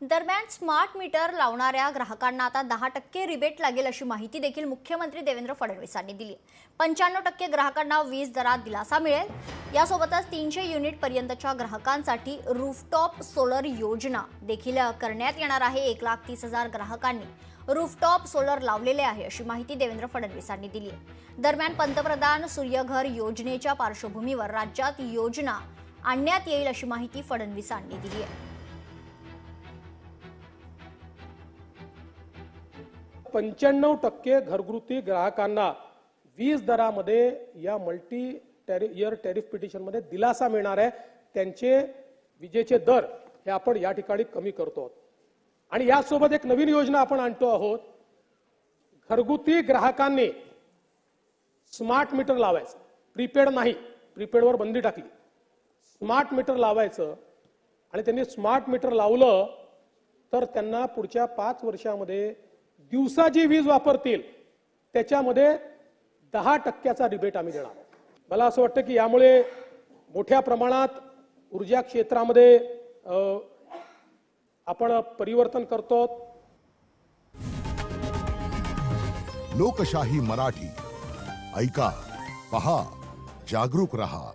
दरम्यान smart meter लावणाऱ्या ग्राहकांना आता 10% रिबेट लागेल अशी माहिती देखील मुख्यमंत्री देवेंद्र फडणवीसांनी दिली। 95% ग्राहकांना वीज दरात दिलासा मिळेल। यासोबतच 300 युनिट पर्यंतच्या ग्राहकांसाठी रूफटॉप सोलर योजना देखील करण्यात येणार आहे। 1,30,000 ग्राहकांनी रूफटॉप सोलर लावलेले आहे अशी माहिती देवेंद्र फडणवीसांनी दिली। दरम्यान पंतप्रधान सूर्यघर योजनेच्या पार्श्वभूमीवर राज्यात योजना आणण्यात येईल अशी माहिती फडणवीसांनी दिली आहे। 95% घरगुती ग्राहकांना वीज दरामध्ये या मल्टी इयर टॅरिफ पिटिशन मध्ये दिलासा मिळणार आहे। त्यांचे विजेचे दर हे आपण या ठिकाणी कमी करतो आहोत आणि यासोबत एक नवीन योजना आपण आणतो आहोत। घरगुती ग्राहकांनी स्मार्ट मीटर लावायचं, प्रीपेड नाही, प्रीपेडवर बंदी टाकली, स्मार्ट मीटर लावायचं आणि त्यांनी स्मार्ट मीटर लावलं तर त्यांना पुढच्या 5 वर्षांमध्ये दिवसा जी वीज वापरतील त्याच्यामध्ये 10% रिबेट आम्ही देणार। मला असं वाटतं की यामुळे मोठ्या प्रमाणात ऊर्जा क्षेत्रामध्ये आपण परिवर्तन करतो। लोकशाही मराठी ऐका, पहा, जागरूक रहा।